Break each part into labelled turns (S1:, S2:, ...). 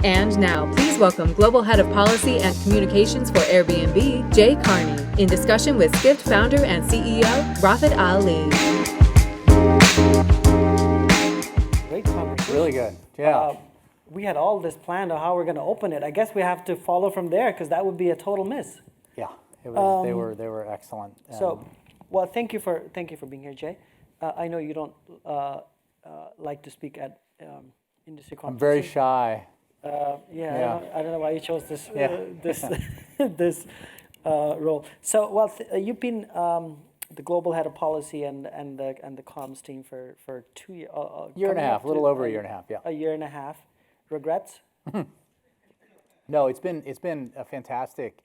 S1: And now, please welcome Global Head of Policy and Communications for Airbnb, Jay Carney, in discussion with Skift founder and CEO, Rafat Ali.
S2: Great conversation.
S3: Really good, yeah.
S2: We had all this planned on how we're going to open it. I guess we have to follow from there because that would be a total miss.
S3: Yeah, it was, they were excellent.
S2: So, well, thank you for being here, Jay. I know you don't like to speak at industry conferences.
S3: I'm very shy.
S2: Yeah. I don't know why you chose this this role. So, well, you've been the global head of policy and the comms team for 2 years.
S3: Year and a half, a little over a year and a half, yeah.
S2: A year and a half. Regrets?
S3: No, it's been a fantastic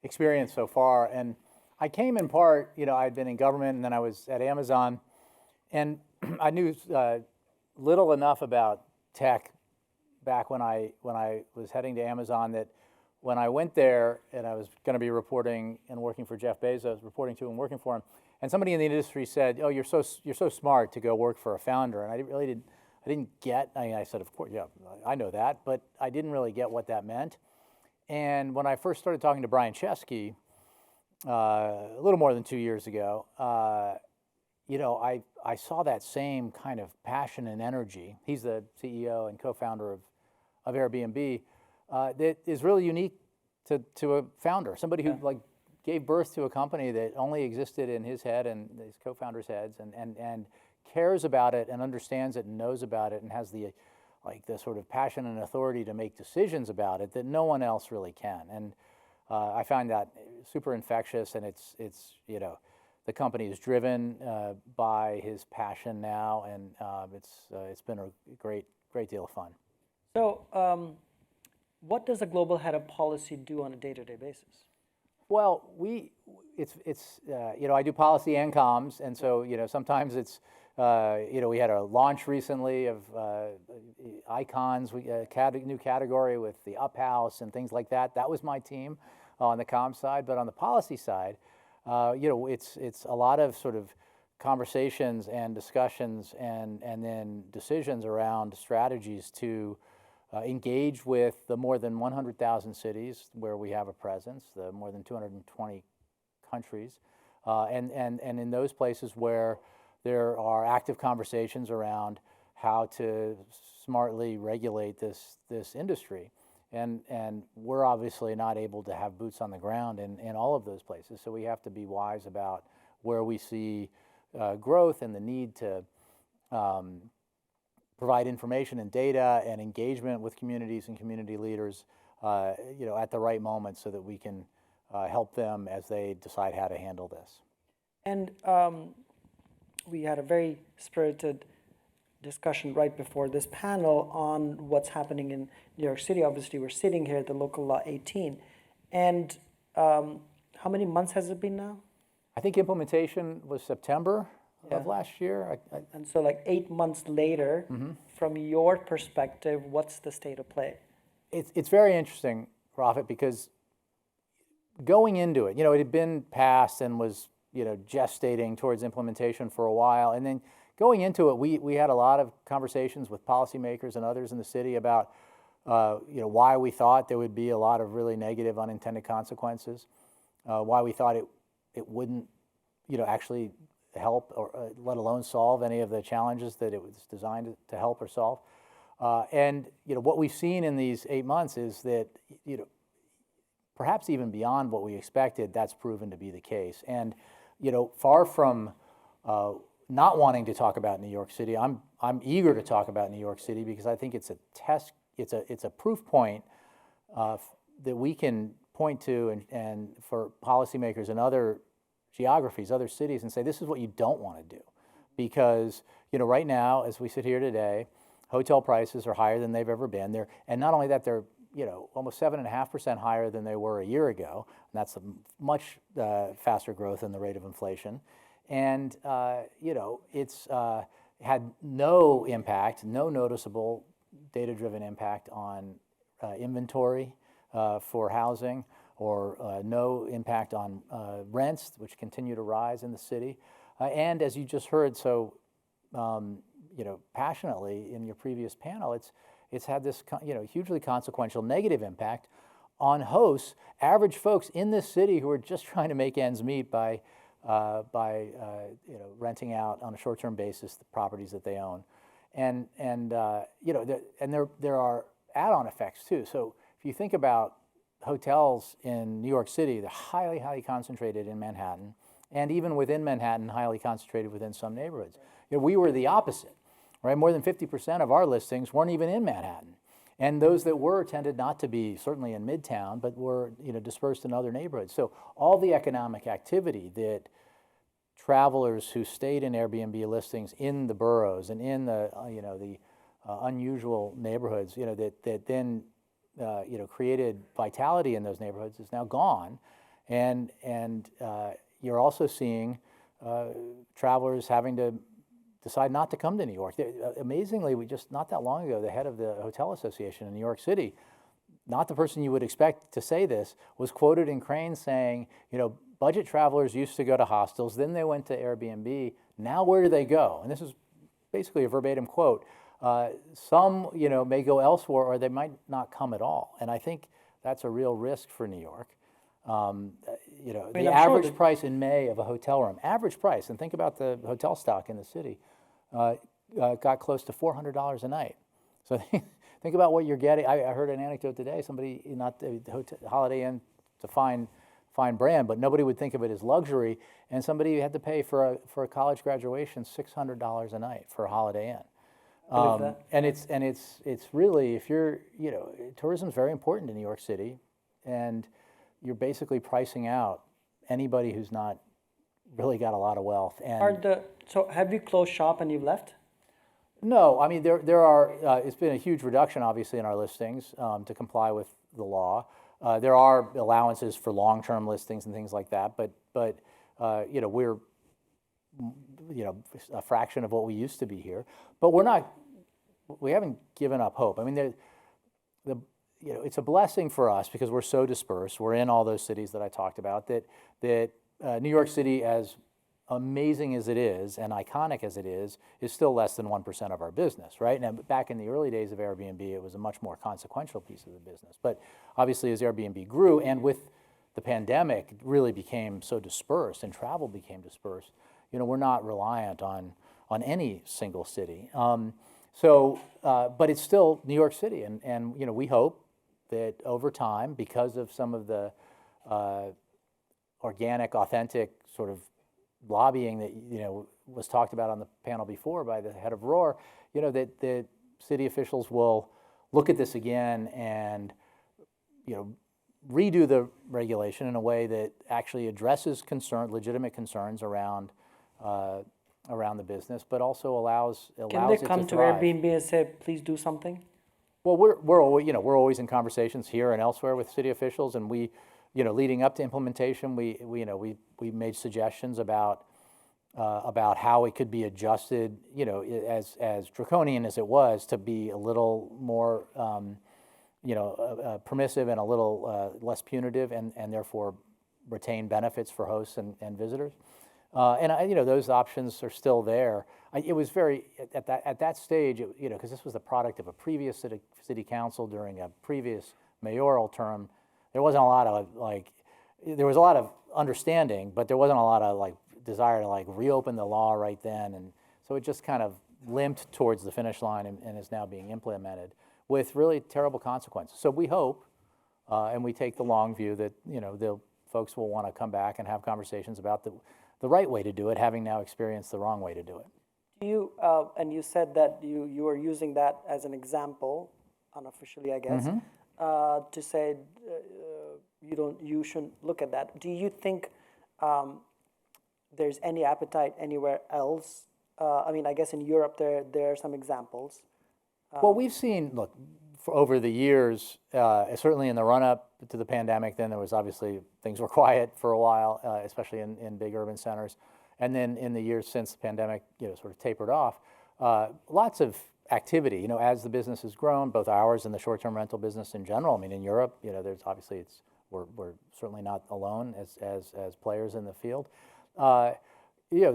S3: experience so far, and I came in part, I'd been in government, and then I was at Amazon, and I knew little enough about tech back when I was heading to Amazon that when I went there and I was going to be reporting and working for Jeff Bezos, reporting to and working for him, and somebody in the industry said, "Oh, you're so smart to go work for a founder," and I didn't get. I said, "Of course, yeah, I know that," but I didn't really get what that meant. And when I first started talking to Brian Chesky, a little more than 2 years ago, I saw that same kind of passion and energy. He's the CEO and co-founder of Airbnb. That is really unique to a founder, somebody who gave birth to a company that only existed in his head and his co-founders' heads, and cares about it and understands it and knows about it and has the sort of passion and authority to make decisions about it that no one else really can. And I find that super infectious, and it's the company is driven by his passion now, and it's been a great deal of fun.
S2: So, what does a global head of policy do on a day-to-day basis?
S3: Well, I do policy and comms, and so sometimes it's we had a launch recently of icons, new category with the Up House and things like that. That was my team on the comms side, but on the policy side, it's a lot of sort of conversations and discussions and then decisions around strategies to engage with the more than 100,000 cities where we have a presence, the more than 220 countries, and in those places where there are active conversations around how to smartly regulate this industry. And we're obviously not able to have boots on the ground in all of those places, so we have to be wise about where we see growth and the need to provide information and data and engagement with communities and community leaders, at the right moment, so that we can help them as they decide how to handle this.
S2: And we had a very spirited discussion right before this panel on what's happening in New York City. Obviously, we're sitting here at the local law 18. And how many months has it been now?
S3: I think implementation was September of last year.
S2: And so 8 months later, from your perspective, what's the state of play?
S3: It's very interesting, Rafat, because going into it, it had been passed and was gestating towards implementation for a while, and then going into it, we had a lot of conversations with policymakers and others in the city about why we thought there would be a lot of really negative unintended consequences, why we thought it wouldn't actually help or let alone solve any of the challenges that it was designed to help or solve. And what we've seen in these 8 months is that perhaps even beyond what we expected, that's proven to be the case. And far from not wanting to talk about New York City, I'm eager to talk about New York City because I think it's a test, it's a proof point that we can point to and for policymakers in other geographies, other cities, and say this is what you don't want to do, because right now, as we sit here today, hotel prices are higher than they've ever been. And not only that, they're almost 7.5% higher than they were a year ago, and that's a much faster growth than the rate of inflation. And it's had no impact, no noticeable data-driven impact on inventory for housing, or no impact on rents, which continue to rise in the city. And as you just heard so passionately in your previous panel, it's had this hugely consequential negative impact on hosts, average folks in this city who are just trying to make ends meet by renting out on a short-term basis the properties that they own, and there are add-on effects too. So if you think about hotels in New York City, they're highly concentrated in Manhattan, and even within Manhattan, highly concentrated within some neighborhoods. We were the opposite, right? More than 50% of our listings weren't even in Manhattan. And those that were tended not to be certainly in Midtown, but were dispersed in other neighborhoods. So all the economic activity that travelers who stayed in Airbnb listings in the boroughs and in the unusual neighborhoods, that then created vitality in those neighborhoods is now gone, and you're also seeing travelers having to decide not to come to New York. Amazingly, not that long ago, the head of the Hotel Association in New York City, not the person you would expect to say this, was quoted in Crane saying, budget travelers used to go to hostels, then they went to Airbnb, now where do they go? And this is basically a verbatim quote. Some, may go elsewhere, or they might not come at all. And I think that's a real risk for New York. The average price in May of a hotel room, average price, and think about the hotel stock in the city, got close to $400 a night. So think about what you're getting. I heard an anecdote today. Somebody, not the Holiday Inn, it's a fine brand, but nobody would think of it as luxury. And somebody had to pay for a college graduation $600 a night for a Holiday Inn. And it's really, if you're, tourism is very important in New York City, and you're basically pricing out anybody who's not really got a lot of wealth. And
S2: so have you closed shop and you've left?
S3: No, I mean there are. It's been a huge reduction, obviously, in our listings to comply with the law. There are allowances for long-term listings and things like that, but we're a fraction of what we used to be here. But we haven't given up hope. I mean, it's a blessing for us because we're so dispersed. We're in all those cities that I talked about. That New York City, as amazing as it is and iconic as it is still less than 1% of our business, right? Now, back in the early days of Airbnb, it was a much more consequential piece of the business. But obviously, as Airbnb grew and with the pandemic, it really became so dispersed and travel became dispersed. We're not reliant on any single city. But it's still New York City, and we hope that over time, because of some of the organic, authentic sort of lobbying that was talked about on the panel before by the head of ROAR, that city officials will look at this again and redo the regulation in a way that actually addresses legitimate concerns around the business, but also allows it to thrive.
S2: Can they come to Airbnb and say, please do something?
S3: Well, we're always in conversations here and elsewhere with city officials, and we, leading up to implementation, we made suggestions about how it could be adjusted, as draconian as it was, to be a little more, permissive and a little less punitive, and therefore retain benefits for hosts and visitors. Those options are still there. It was very at that stage, because this was the product of a previous city council during a previous mayoral term. There wasn't a lot of there was a lot of understanding, but there wasn't a lot of desire to reopen the law right then, and so it just kind of limped towards the finish line and is now being implemented with really terrible consequences. So we hope, and we take the long view that the folks will want to come back and have conversations about the right way to do it, having now experienced the wrong way to do it.
S2: And you said that you are using that as an example, unofficially, I guess, to say you shouldn't look at that. Do you think there's any appetite anywhere else? I guess in Europe there are some examples.
S3: Well, we've seen, over the years, certainly in the run-up to the pandemic, then there was obviously, things were quiet for a while, especially in big urban centers. And then in the years since the pandemic, sort of tapered off, lots of activity, as the business has grown, both ours and the short-term rental business in general. In Europe, there's obviously, we're certainly not alone as players in the field.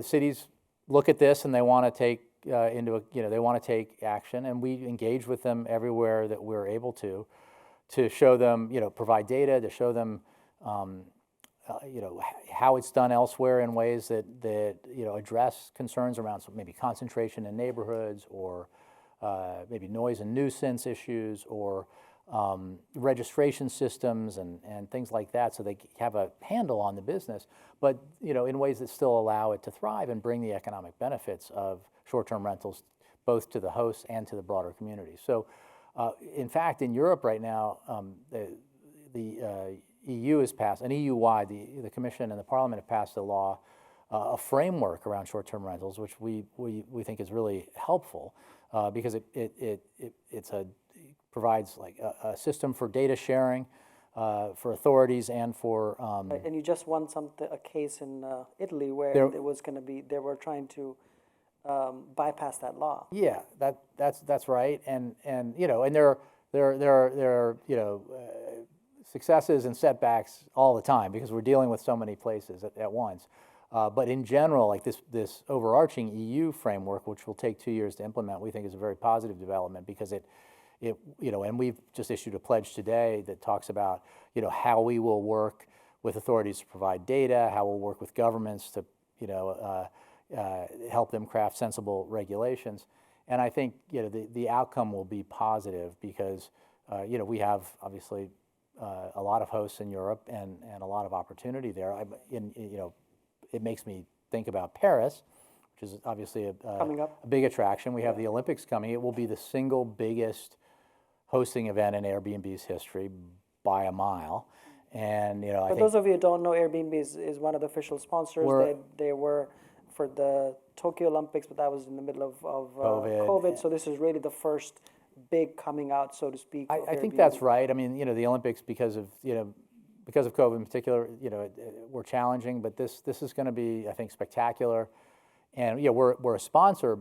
S3: Cities look at this and they want to take into they want to take action, and we engage with them everywhere that we're able to show them, provide data, to show them, how it's done elsewhere in ways that address concerns around maybe concentration in neighborhoods, or maybe noise and nuisance issues, or registration systems and things like that, so they have a handle on the business, but in ways that still allow it to thrive and bring the economic benefits of short-term rentals both to the hosts and to the broader community. So in fact, in Europe right now, the EU has passed, and EU-wide, the Commission and the Parliament have passed a law, a framework around short-term rentals, which we think is really helpful because it provides like a system for data sharing for authorities and for.
S2: And you just won a case in Italy where they were trying to bypass that law.
S3: Yeah, that's right, and there are successes and setbacks all the time because we're dealing with so many places at once. But in general, like this overarching EU framework, which will take 2 years to implement, we think is a very positive development because and we've just issued a pledge today that talks about how we will work with authorities to provide data, how we'll work with governments to help them craft sensible regulations, and I think the outcome will be positive because we have obviously a lot of hosts in Europe and a lot of opportunity there. It makes me think about Paris, which is obviously a big attraction. We have the Olympics coming. It will be the single biggest hosting event in Airbnb's history by a mile. And
S2: for those of you who don't know, Airbnb is one of the official sponsors. They were for the Tokyo Olympics, but that was in the middle of COVID. So this is really the first big coming out, so to speak.
S3: I think that's right. I mean, the Olympics, because of COVID in particular, were challenging. But this is going to be, I think, spectacular. And we're a sponsor,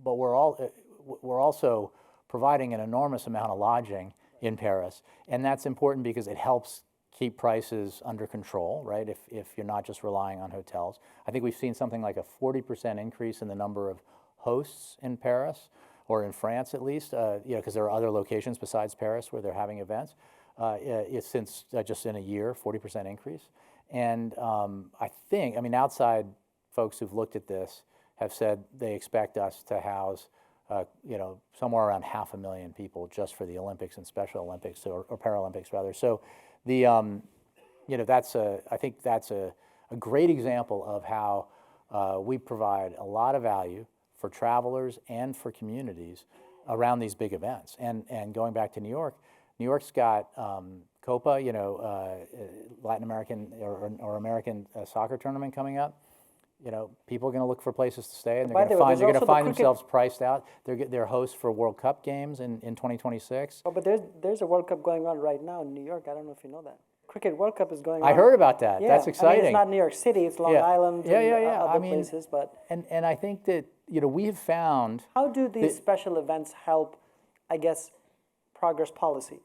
S3: but we're also providing an enormous amount of lodging in Paris, and that's important because it helps keep prices under control, right? If you're not just relying on hotels. I think we've seen something like a 40% increase in the number of hosts in Paris, or in France at least, because there are other locations besides Paris where they're having events. It's since just in a year, 40% increase. And outside folks who've looked at this have said they expect us to house somewhere around 500,000 people just for the Olympics and Special Olympics, or Paralympics rather. So I think that's a great example of how we provide a lot of value for travelers and for communities around these big events. And going back to New York, New York's got Copa, Latin American or American soccer tournament coming up. People are going to look for places to stay, and they're going to find themselves priced out. They're hosts for World Cup games in 2026.
S2: Oh, but there's a World Cup going on right now in New York. I don't know if you know that. Cricket World Cup is going on.
S3: I heard about that.
S2: Yeah.
S3: That's exciting.
S2: I mean, it's not New York City. It's Long Island and other places. But
S3: and I think that we have found.
S2: How do these special events help, I guess, progress policy?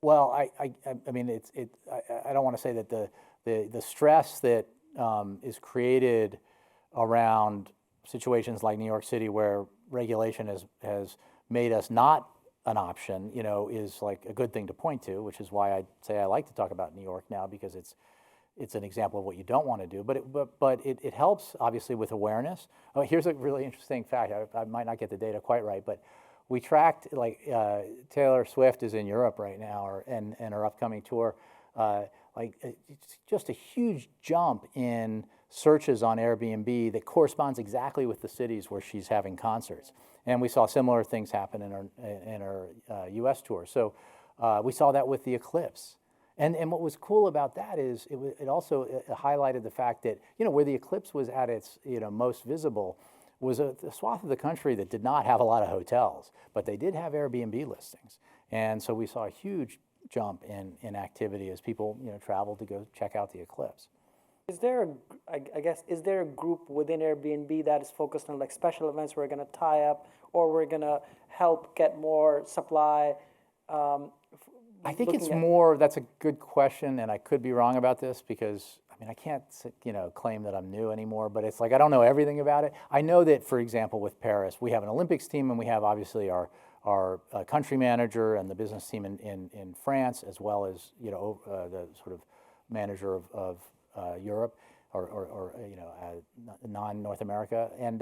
S3: Well, I don't want to say that the stress that is created around situations like New York City, where regulation has made us not an option, is like a good thing to point to, which is why I say I like to talk about New York now, because it's an example of what you don't want to do. But it helps obviously with awareness. Oh, here's a really interesting fact. I might not get the data quite right, but we tracked Taylor Swift is in Europe right now, and her upcoming tour. It's just a huge jump in searches on Airbnb that corresponds exactly with the cities where she's having concerts. And we saw similar things happen in her U.S. tour. So we saw that with the eclipse. And what was cool about that is it also highlighted the fact that where the eclipse was at its most visible was a swath of the country that did not have a lot of hotels, but they did have Airbnb listings. And so we saw a huge jump in activity as people traveled to go check out the eclipse.
S2: Is there a group within Airbnb that is focused on like special events we're going to tie up, or we're going to help get more supply?
S3: I think it's more. That's a good question, and I could be wrong about this because mean, I can't, claim that I'm new anymore, but it's like I don't know everything about it. I know that, for example, with Paris, we have an Olympics team, and we have obviously our country manager and the business team in France, as well as the sort of manager of Europe or non-North America, and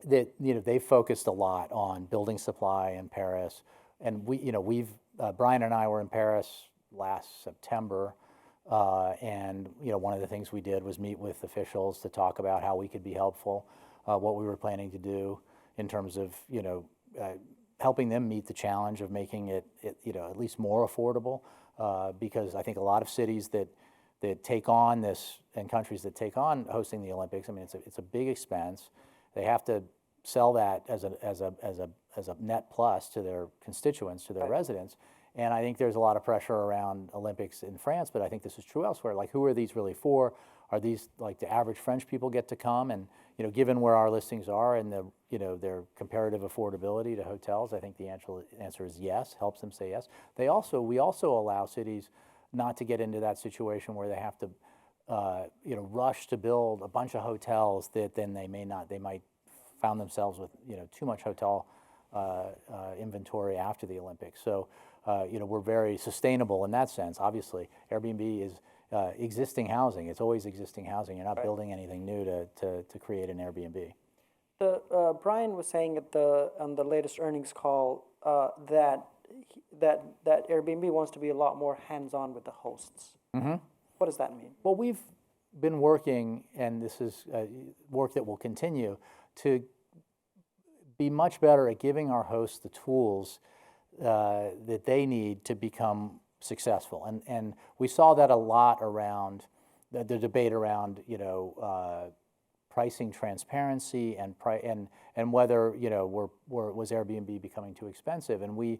S3: that they focused a lot on building supply in Paris, and we've Brian and I were in Paris last September. And one of the things we did was meet with officials to talk about how we could be helpful, what we were planning to do in terms of helping them meet the challenge of making it at least more affordable, because I think a lot of cities that take on this and countries that take on hosting the Olympics, I mean it's a big expense. They have to sell that as a net plus to their constituents, to their residents. And I think there's a lot of pressure around Olympics in France, but I think this is true elsewhere. Like, who are these really for? Are these like the average French people get to come? And given where our listings are and their comparative affordability to hotels, I think the answer is yes. Helps them say yes. We also allow cities not to get into that situation where they have to rush to build a bunch of hotels that then they might found themselves with too much hotel inventory after the Olympics. So. We're very sustainable in that sense. Obviously, Airbnb is existing housing. It's always existing housing. You're not building anything new to create an Airbnb.
S2: Brian was saying on the latest earnings call that Airbnb wants to be a lot more hands-on with the hosts. Mm-hmm. What does that mean?
S3: Well, we've been working, and this is work that will continue, to be much better at giving our hosts the tools that they need to become successful, and we saw that a lot around the debate around pricing transparency and whether was Airbnb becoming too expensive, and we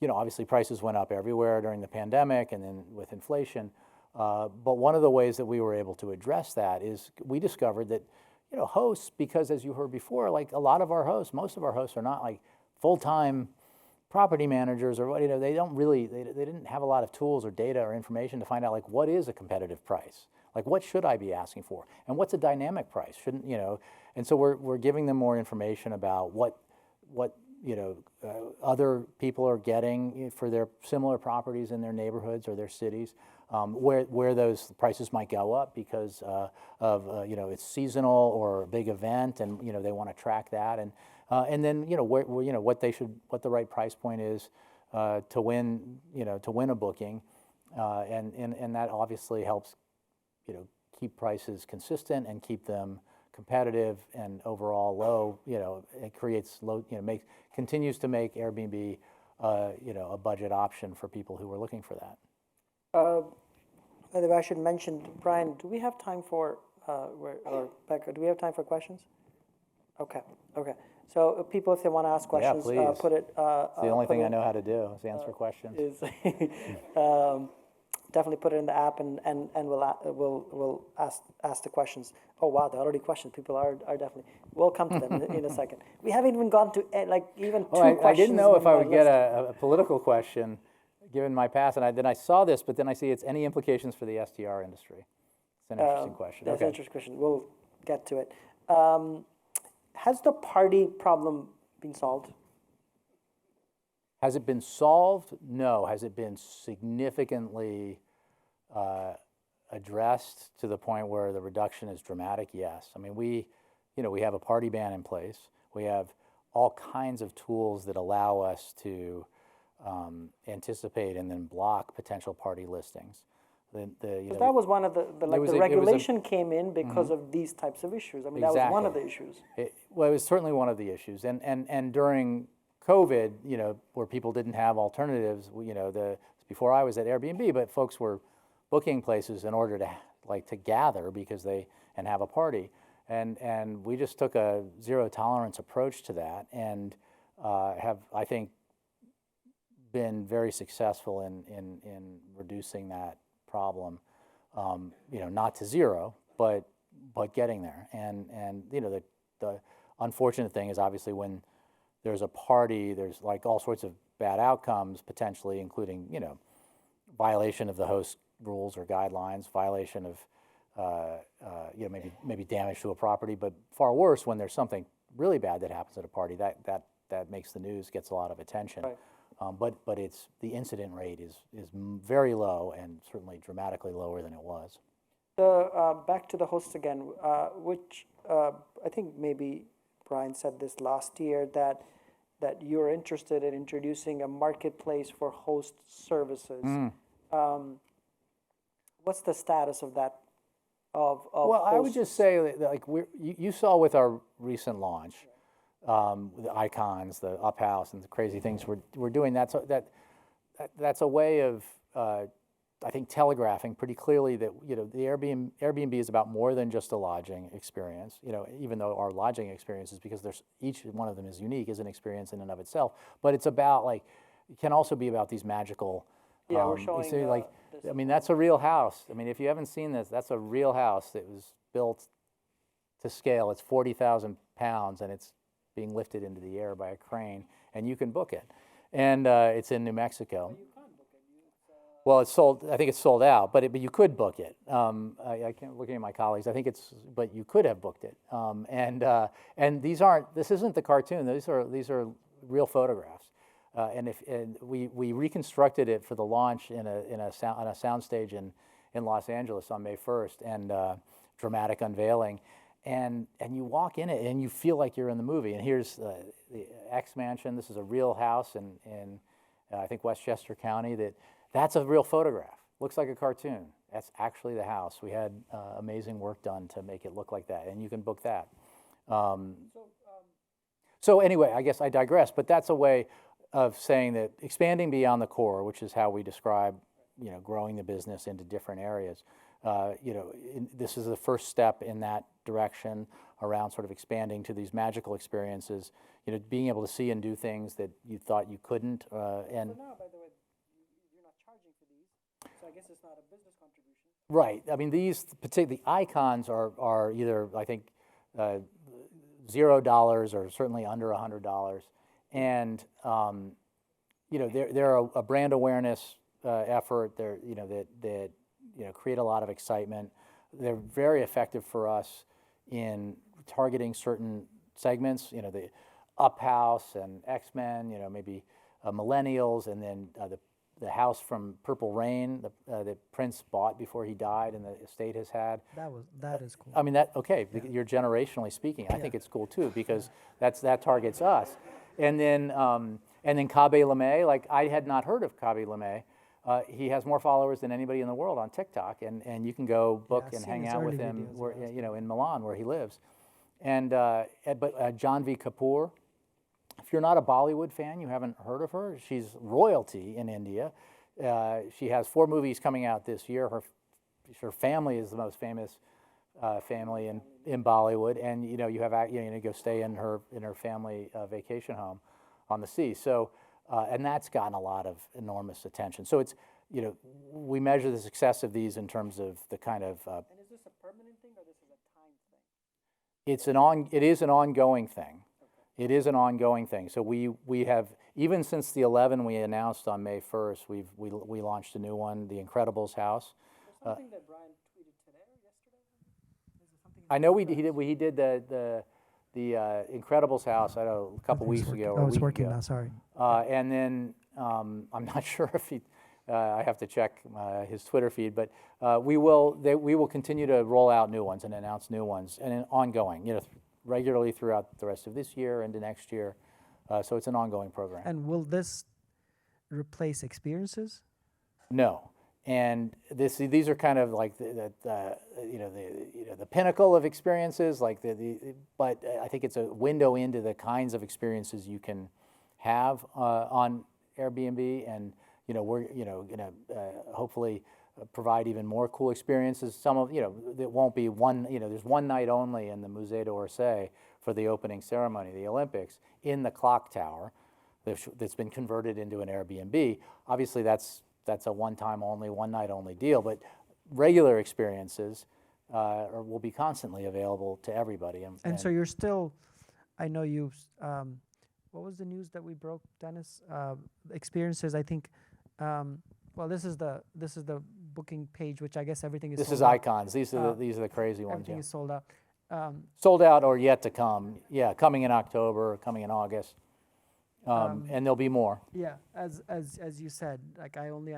S3: obviously prices went up everywhere during the pandemic and then with inflation, but one of the ways that we were able to address that is we discovered that hosts, because as you heard before, like a lot of our hosts, most of our hosts are not like full-time property managers or they didn't have a lot of tools or data or information to find out like what is a competitive price, like what should I be asking for, and what's a dynamic price, shouldn't and so we're giving them more information about what other people are getting for their similar properties in their neighborhoods or their cities, where those prices might go up because of it's seasonal or a big event, and they want to track that, and then what the right price point is to win a booking, and that obviously helps keep prices consistent and keep them competitive and overall low. It creates low, continues to make Airbnb a budget option for people who are looking for that.
S2: By the way, I should mention, Brian, do we have time for or Becca? Do we have time for questions? Okay. So people, if they want to ask questions, put it.
S3: It's the only thing I know how to do is answer questions.
S2: Definitely put it in the app, and we'll ask the questions. Oh wow, there are already questions. People are definitely. We'll come to them in a second. We haven't even gone to even two questions.
S3: I didn't know if I would get a political question, given my past, and then I saw this, but then I see it's any implications for the STR industry. It's an interesting question.
S2: That's an interesting question. We'll get to it. Has the party problem been solved?
S3: Has it been solved? No. Has it been significantly addressed to the point where the reduction is dramatic? Yes. I mean, we have a party ban in place. We have all kinds of tools that allow us to anticipate and then block potential party listings.
S2: That was one of the regulation came in because of these types of issues. I mean,
S3: exactly.
S2: That was one of the issues.
S3: It was certainly one of the issues, and during COVID, where people didn't have alternatives, before I was at Airbnb, but folks were booking places in order to gather and have a party, and we just took a zero tolerance approach to that, and have, I think, been very successful in reducing that problem, not to zero, but getting there. And the unfortunate thing is obviously when there's a party, there's like all sorts of bad outcomes potentially, including violation of the host rules or guidelines, violation of maybe damage to a property, but far worse when there's something really bad that happens at a party. That makes the news, gets a lot of attention.
S2: Right.
S3: But the incident rate is very low and certainly dramatically lower than it was.
S2: Back to the hosts again, which I think maybe Brian said this last year, that you're interested in introducing a marketplace for host services. What's the status of that?
S3: Well, I would just say that, like you saw with our recent launch, the icons, the up house, and the crazy things we're doing. That's a way of I think telegraphing pretty clearly that the Airbnb is about more than just a lodging experience. Even though our lodging experiences, because each one of them is unique, is an experience in and of itself. But it's about it can also be about these magical.
S2: Yeah, we're showing.
S3: You see, I mean, that's a real house. I mean, if you haven't seen this, that's a real house that was built to scale. It's 40,000 pounds, and it's being lifted into the air by a crane, and you can book it. And it's in New Mexico.
S2: You can't book it.
S3: Well, it's sold. I think it's sold out, but you could book it. I can't looking at my colleagues. I think but you could have booked it. And these aren't. This isn't the cartoon. These are real photographs. And we reconstructed it for the launch on a soundstage in Los Angeles on May 1st, and dramatic unveiling, and you walk in it and you feel like you're in the movie. And here's the X Mansion. This is a real house in I think Westchester County. That's a real photograph. Looks like a cartoon. That's actually the house. We had amazing work done to make it look like that, and you can book that. So anyway, I guess I digress, but that's a way of saying that expanding beyond the core, which is how we describe, growing the business into different areas. This is the first step in that direction around sort of expanding to these magical experiences. Being able to see and do things that you thought you couldn't.
S2: So now, by the way, you're not charging for these, so I guess it's not a business contribution.
S3: Right. I mean, the icons are either, I think, $0 or certainly under $100. And they're a brand awareness effort. They're that create a lot of excitement. They're very effective for us in targeting certain segments. The Up House and X-Men. Maybe millennials, and then the house from Purple Rain that Prince bought before he died, and the estate has had.
S2: That is cool.
S3: I mean you're generationally speaking. I think it's cool too, because that targets us. And then Kabe Lame, like I had not heard of Kabe Lame. He has more followers than anybody in the world on TikTok, and you can go book and hang out with him, in Milan where he lives. But Janvi Kapoor, if you're not a Bollywood fan, you haven't heard of her. She's royalty in India. She has 4 movies coming out this year. Her family is the most famous family in Bollywood, and you go stay in her family vacation home on the sea. So and that's gotten a lot of enormous attention. So it's we measure the success of these in terms of the kind of.
S2: And is this a permanent thing, or this is a time thing?
S3: It is an ongoing thing. Okay. It is an ongoing thing. So we have, even since the 11 we announced on May 1st, we launched a new one, the Incredibles house.
S2: There's something that Brian tweeted today or yesterday.
S3: I know he did the Incredibles house, I don't know, a couple weeks ago.
S2: Oh, it's working now. Sorry.
S3: And then I'm not sure if I have to check his Twitter feed, but we will continue to roll out new ones and announce new ones, and ongoing, regularly throughout the rest of this year into next year. So it's an ongoing program.
S2: And will this replace experiences?
S3: No. And these are kind of like the pinnacle of experiences, like but I think it's a window into the kinds of experiences you can have on Airbnb, and we're going to hopefully provide even more cool experiences. Some of it won't be one. There's one night only in the Musée d'Orsay for the opening ceremony, the Olympics, in the clock tower that's been converted into an Airbnb. Obviously, that's a one-time only, one night only deal, but regular experiences will be constantly available to everybody.
S2: And so you're still, I know you, what was the news that we broke, Dennis? Experiences, I think, well, this is the
S4: booking page, which I guess everything is
S3: This
S4: sold
S3: is
S4: out.
S3: Icons. These are the crazy ones.
S4: Everything
S3: Yeah.
S4: is sold out.
S3: Sold out or yet to come. Yeah, coming in October, coming in August, and there'll be more.
S4: Yeah, as you said, like I only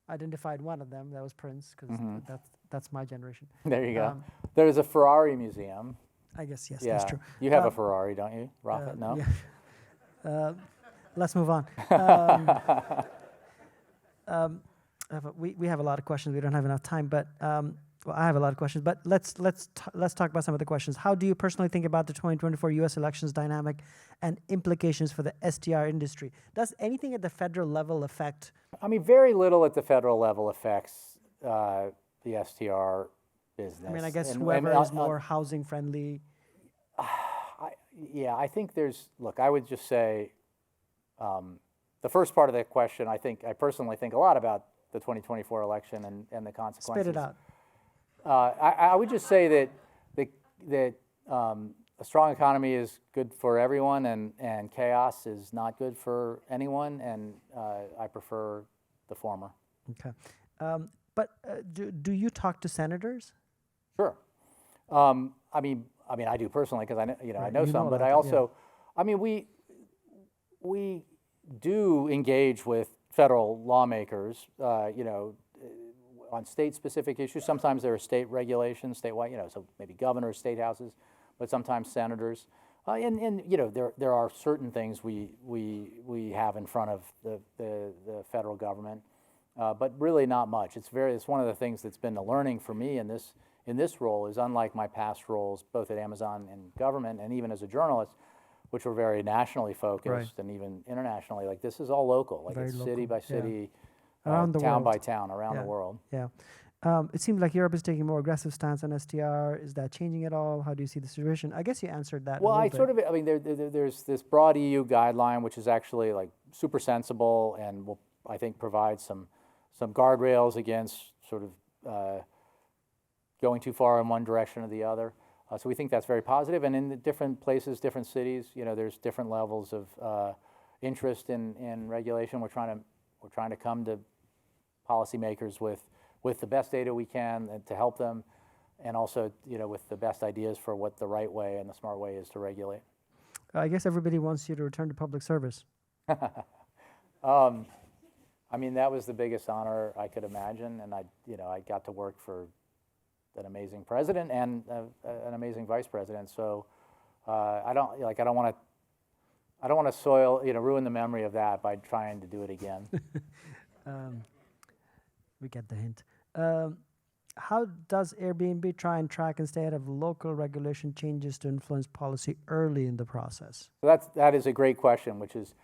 S4: identified one of them. That was Prince, because that's my generation.
S3: There you go. There's a Ferrari museum.
S4: I guess yes,
S3: Yeah,
S4: that's true.
S3: you have a Ferrari, don't you, Rafat? No.
S4: Yeah. Let's move on. We have a lot of questions. We don't have enough time, but well, I have a lot of questions. But let's talk about some of the questions. How do you personally think about the 2024 U.S. elections dynamic and implications for the STR industry? Does anything at the federal level affect?
S3: I mean, very little at the federal level affects the STR business.
S4: I mean, I guess
S3: And-
S4: whoever
S3: and,
S4: is more housing friendly.
S3: Yeah, I think look, I would just say, the first part of that question, I personally think a lot about the 2024 election and the consequences.
S4: Spit it out.
S3: I would just say that a strong economy is good for everyone, and chaos is not good for anyone, and I prefer the former.
S4: Okay. But do you talk to senators?
S3: Sure. I mean, I do personally because I know, I know
S4: you
S3: some,
S4: know
S3: but
S4: about
S3: I
S4: them,
S3: also, I mean, we do engage with federal lawmakers, on state-specific issues. Sometimes there are state regulations, statewide, so maybe governors, state houses, but sometimes senators. And there are certain things we have in front of the federal government, but really not much. It's one of the things that's been a learning for me in this role is, unlike my past roles, both at Amazon and government, and even as a journalist, which were very nationally focused and even internationally. Like, this is all local. Like,
S4: Very
S3: it's
S4: local,
S3: city by
S4: yeah.
S3: city,
S4: Around the
S3: town
S4: world.
S3: by town, around the world.
S4: Yeah. It seems like Europe is taking a more aggressive stance on STR. Is that changing at all? How do you see the situation? I guess you answered that.
S3: Well,
S4: a little bit.
S3: I mean, there's this broad EU guideline, which is actually like super sensible and will, I think, provide some guardrails against sort of going too far in one direction or the other. So we think that's very positive. And in the different places, different cities, there's different levels of interest in regulation. We're trying to come to policymakers with the best data we can and to help them, and also with the best ideas for what the right way and the smart way is to regulate.
S4: I guess everybody wants you to return to public service.
S3: I mean, that was the biggest honor I could imagine, and I got to work for an amazing president and an amazing vice president. So I don't want to ruin the memory of that by trying to do it again.
S4: We get the hint. How does Airbnb try and track and stay ahead of local regulation changes to influence policy early in the process?
S3: So that is a great question, which is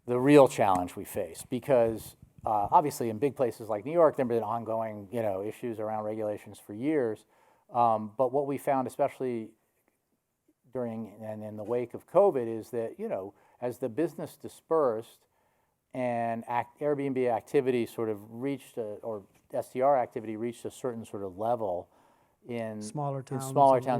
S3: the real challenge we face, because obviously in big places like New York, there have been ongoing issues around regulations for years. But what we found, especially during and in the wake of COVID, is that as the business dispersed and Airbnb activity sort of reached or STR activity reached a certain sort of level in
S4: Smaller towns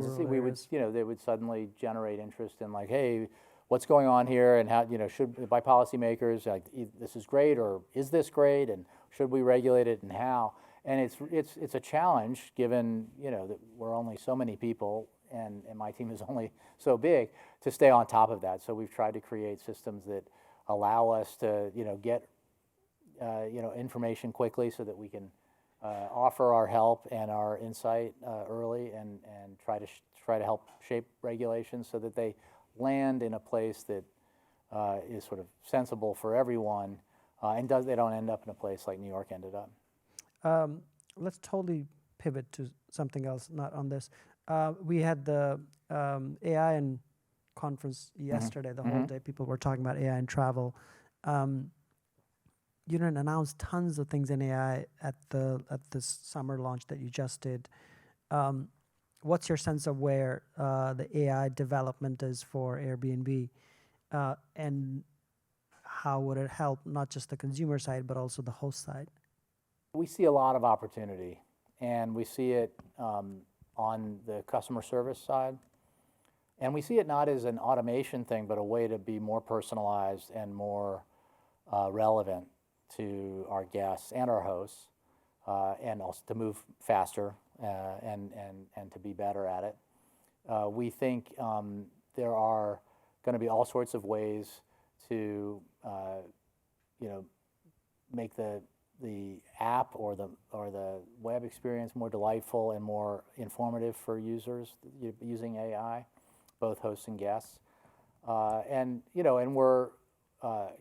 S4: and
S3: we
S4: rural
S3: would
S4: areas.
S3: they would suddenly generate interest in, like, hey, what's going on here, and how should, by policymakers, like, this is great, or is this great, and should we regulate it, and how? And it's a challenge, given that we're only so many people and my team is only so big, to stay on top of that. So we've tried to create systems that allow us to get information quickly, so that we can offer our help and our insight early, and try to help shape regulations so that they land in a place that is sort of sensible for everyone, and they don't end up in a place like New York ended up.
S4: Let's totally pivot to something else, not on this. We had the AI and conference yesterday, the whole day. People were talking about AI and travel. You didn't announce tons of things in AI at this summer launch that you just did. What's your sense of where the AI development is for Airbnb, and how would it help not just the consumer side but also the host side?
S3: We see a lot of opportunity, and we see it on the customer service side. And we see it not as an automation thing, but a way to be more personalized and more relevant to our guests and our hosts, and also to move faster and to be better at it. We think there are going to be all sorts of ways to make the app or the web experience more delightful and more informative for users using AI, both hosts and guests. And we're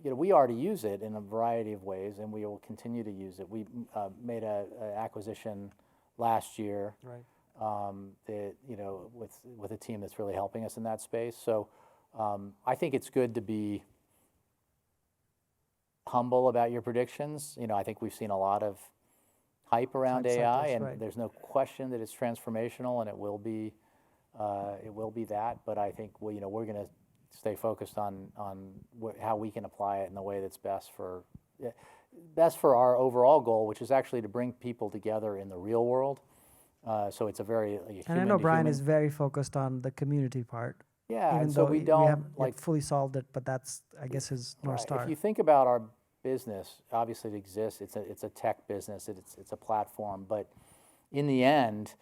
S3: we already use it in a variety of ways, and we will continue to use it. We made an acquisition last year,
S4: Right.
S3: that with a team that's really helping us in that space. So I think it's good to be humble about your predictions. I think we've seen a lot of hype around
S4: Hype
S3: AI,
S4: cycles,
S3: and
S4: right.
S3: there's no question that it's transformational, and it will be that. But I think we're going to stay focused on how we can apply it in the way that's best for our overall goal, which is actually to bring people together in the real world. So it's a very
S4: And I know Brian is very focused on the community part.
S3: Yeah,
S4: even
S3: and so
S4: though
S3: we
S4: we
S3: don't
S4: haven't yet fully solved it, but that's, I guess, his North
S3: Right.
S4: Star.
S3: If you think about our business, obviously it exists. It's a tech business. It's a platform. But in the end,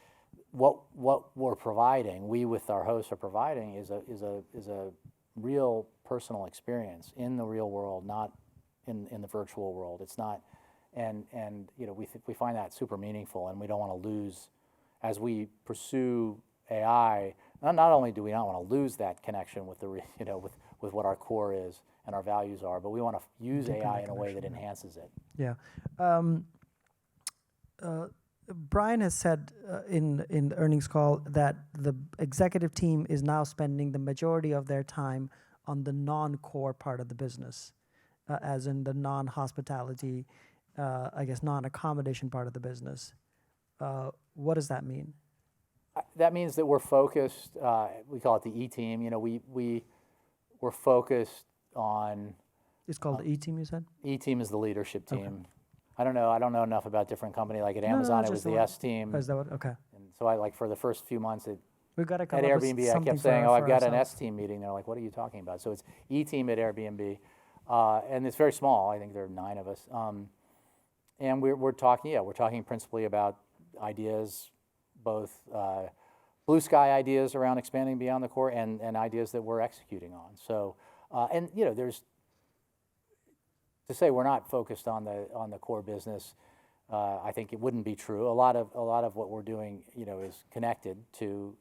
S3: what we're providing, we with our hosts are providing, is a real personal experience in the real world, not in the virtual world. It's not, and we find that super meaningful, and we don't want to lose as we pursue AI. Not only do we not want to lose that connection with with what our core is and our values are, but we want to use
S4: Deepen
S3: AI
S4: that
S3: in a way that
S4: connection,
S3: enhances it.
S4: Yeah. Brian has said in the earnings call that the executive team is now spending the majority of their time on the non-core part of the business, as in the non-hospitality, I guess non-accommodation part of the business. What does that mean?
S3: That means that we're focused. We call it the E team. We're focused on.
S4: It's called the E team, you said?
S3: E team is the leadership team.
S4: Okay.
S3: I don't know enough about different company. Like at
S4: No,
S3: Amazon, it
S4: just
S3: was
S4: the
S3: the
S4: one.
S3: S team.
S4: Oh, is that what? Okay.
S3: And so for the first few months
S4: We've got to come
S3: at
S4: up with
S3: Airbnb, I
S4: something
S3: kept saying,
S4: for
S3: I've got an
S4: ourselves.
S3: S team meeting. They're like, what are you talking about? So it's E team at Airbnb. And it's very small. I think there are 9 of us. And we're talking principally about ideas, both blue sky ideas around expanding beyond the core and ideas that we're executing on. So, there's, to say we're not focused on the core business, I think it wouldn't be true. A lot of what we're doing, is connected to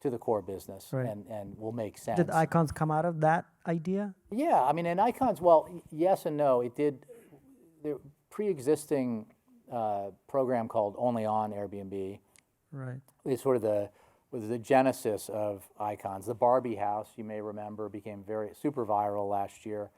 S3: the core business,
S4: Right.
S3: and will make sense.
S4: Did icons come out of that idea?
S3: Yeah, I mean, and icons. Well, yes and no. It did. The pre-existing program called Only on Airbnb
S4: Right.
S3: is sort of was the genesis of icons. The Barbie house, you may remember, became super viral last year.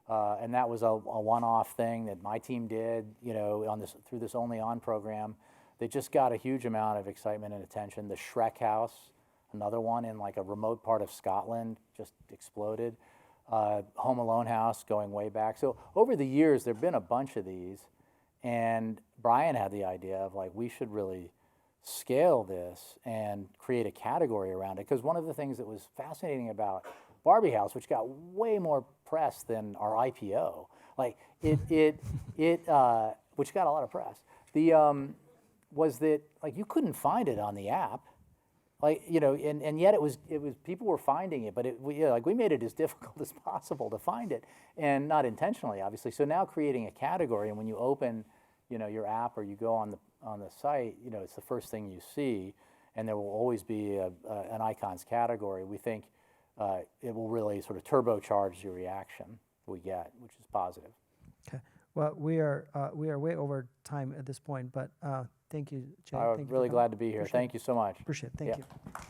S3: And that was a one-off thing that my team did, through this Only On program. They just got a huge amount of excitement and attention. The Shrek house, another one in like a remote part of Scotland, just exploded. Home Alone house, going way back. So over the years, there've been a bunch of these, and Brian had the idea of like, we should really scale this and create a category around it. Because one of the things that was fascinating about Barbie house, which got way more press than our IPO, like which got a lot of press, was that like you couldn't find it on the app, like and yet it was people were finding it, but we made it as difficult as possible to find it, and not intentionally, obviously. So now creating a category, and when you open your app or you go on the site, it's the first thing you see, and there will always be an icons category. We think it will really sort of turbocharge the reaction we get, which is positive.
S4: Okay. Well, we are way over time at this point, but thank you, Jay.
S3: I'm
S4: Thank you for
S3: really
S4: coming.
S3: glad to be here.
S4: Appreciate
S3: Thank you so much.
S4: Appreciate it. Thank
S3: Yeah.
S4: you.